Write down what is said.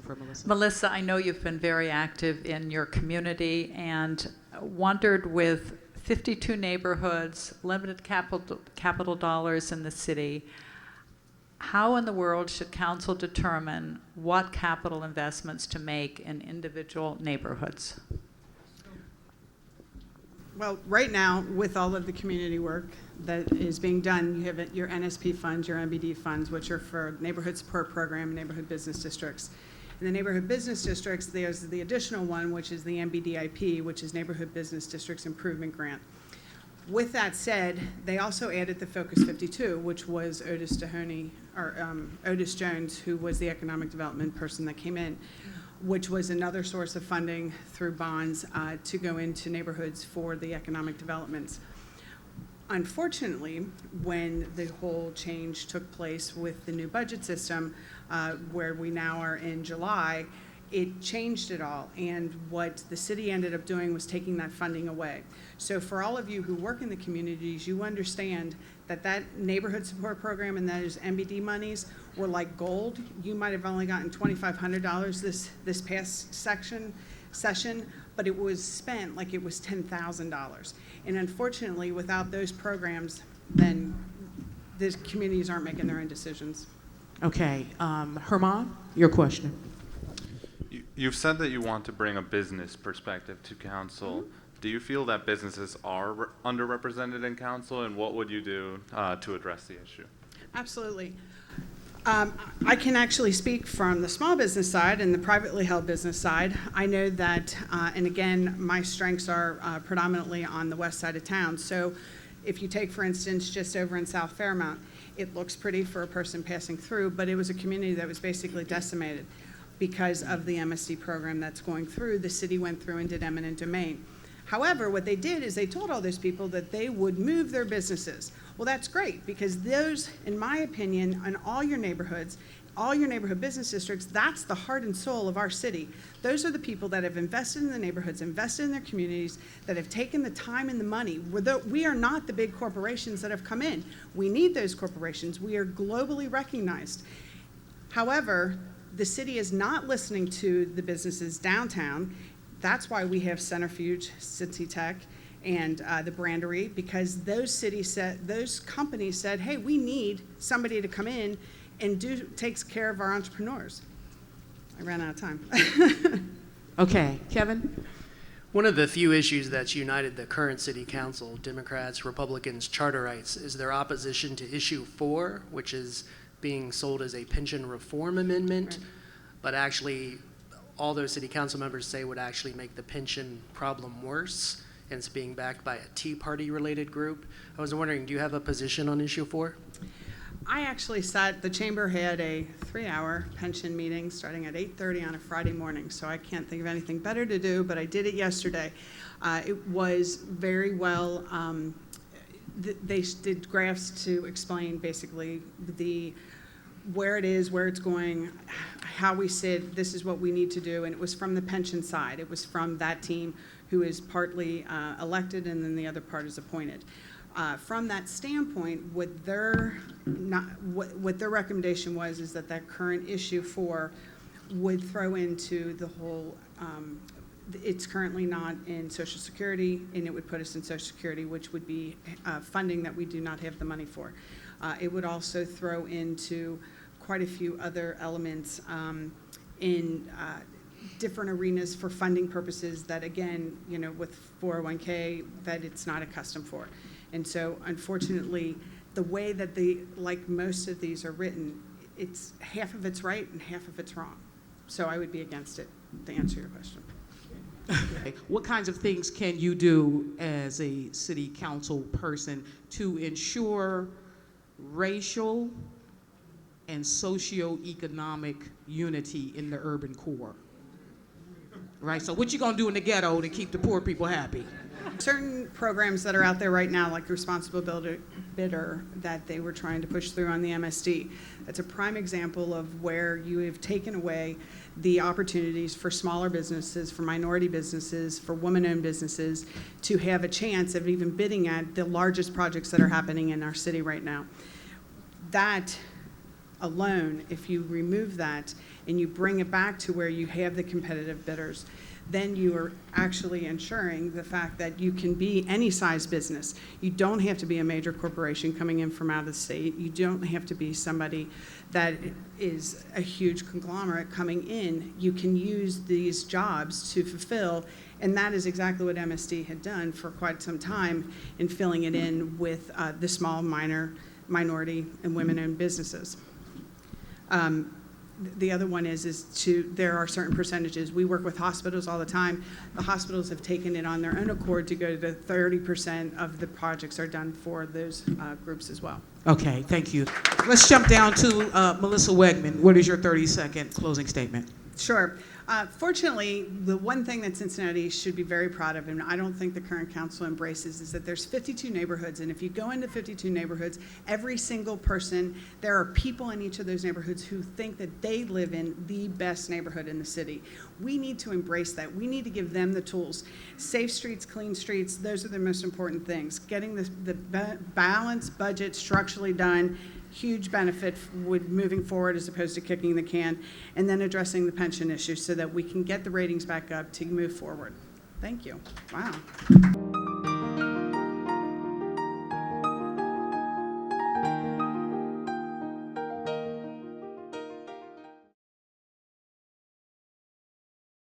for Melissa. Melissa, I know you've been very active in your community and wondered, with 52 neighborhoods, limited capital dollars in the city, how in the world should council determine what capital investments to make in individual neighborhoods? Well, right now, with all of the community work that is being done, you have your NSP funds, your MBD funds, which are for Neighborhood Support Program, neighborhood business districts. In the neighborhood business districts, there's the additional one, which is the MBDIP, which is Neighborhood Business Districts Improvement Grant. With that said, they also added the Focus 52, which was Otis Jones, who was the economic development person that came in, which was another source of funding through bonds to go into neighborhoods for the economic developments. Unfortunately, when the whole change took place with the new budget system, where we now are in July, it changed it all. And what the city ended up doing was taking that funding away. So for all of you who work in the communities, you understand that that neighborhood support program and those MBD monies were like gold. You might have only gotten $2,500 this past session, but it was spent like it was $10,000. And unfortunately, without those programs, then the communities aren't making their own decisions. Okay, Herman, your question. You've said that you want to bring a business perspective to council. Mm-hmm. Do you feel that businesses are underrepresented in council, and what would you do to address the issue? Absolutely. I can actually speak from the small business side and the privately held business side. I know that, and again, my strengths are predominantly on the west side of town. So if you take, for instance, just over in South Fairmount, it looks pretty for a person passing through, but it was a community that was basically decimated because of the MSD program that's going through. The city went through and did eminent domain. However, what they did is they told all those people that they would move their businesses. Well, that's great, because those, in my opinion, in all your neighborhoods, all your neighborhood business districts, that's the heart and soul of our city. Those are the people that have invested in the neighborhoods, invested in their communities, that have taken the time and the money. We are not the big corporations that have come in. We need those corporations. We are globally recognized. However, the city is not listening to the businesses downtown. That's why we have Centrifuge, Cincy Tech, and the Brandery, because those companies said, hey, we need somebody to come in and takes care of our entrepreneurs. I ran out of time. Okay, Kevin? One of the few issues that's united the current city council, Democrats, Republicans, charterites, is their opposition to issue 4, which is being sold as a pension reform amendment, right. But actually all those city council members say would actually make the pension problem worse, and it's being backed by a Tea Party related group. I was wondering, do you have a position on issue 4? I actually the chamber had a 3-hour pension meeting starting at 8:30 on a Friday morning, so I can't think of anything better to do, but I did it yesterday. It was very well, they did graphs to explain basically where it is, where it's going, how we said this is what we need to do, and it was from the pension side. It was from that team who is partly elected and then the other part is appointed. From that standpoint, what their recommendation was is that current issue 4 would throw into the whole, it's currently not in Social Security, and it would put us in Social Security, which would be funding that we do not have the money for. It would also throw into quite a few other elements in different arenas for funding purposes that, again, with 401k, that it's not accustomed for. And so, unfortunately, the way that like most of these are written, it's half of it's right and half of it's wrong. So I would be against it, to answer your question. Okay. What kinds of things can you do as a city council person to ensure racial and socioeconomic unity in the urban core? Right, so what you gonna do in the ghetto to keep the poor people happy? Certain programs that are out there right now, like Responsible Bidder, that they were trying to push through on the MSD, that's a prime example of where you have taken away the opportunities for smaller businesses, for minority businesses, for women-owned businesses to have a chance of even bidding at the largest projects that are happening in our city right now. That alone, if you remove that, and you bring it back to where you have the competitive bidders, then you are actually ensuring the fact that you can be any size business. You don't have to be a major corporation coming in from out of state. You don't have to be somebody that is a huge conglomerate coming in. You can use these jobs to fulfill, and that is exactly what MSD had done for quite some time in filling it in with the small, minority, and women-owned businesses. The other one is there are certain percentages. We work with hospitals all the time. The hospitals have taken it on their own accord to go to 30% of the projects are done for those groups as well. Okay, thank you. Let's jump down to Melissa Wegman. What is your 30-second closing statement? Sure. Fortunately, the one thing that Cincinnati should be very proud of, and I don't think the current council embraces, is that there's 52 neighborhoods, and if you go into 52 neighborhoods, every single person, there are people in each of those neighborhoods who think that they live in the best neighborhood in the city. We need to embrace that. We need to give them the tools. Safe streets, clean streets, those are the most important things. Getting the balanced budget structurally done, huge benefit with moving forward as opposed to kicking the can, and then addressing the pension issue so that we can get the ratings back up to move forward. Thank you. Wow.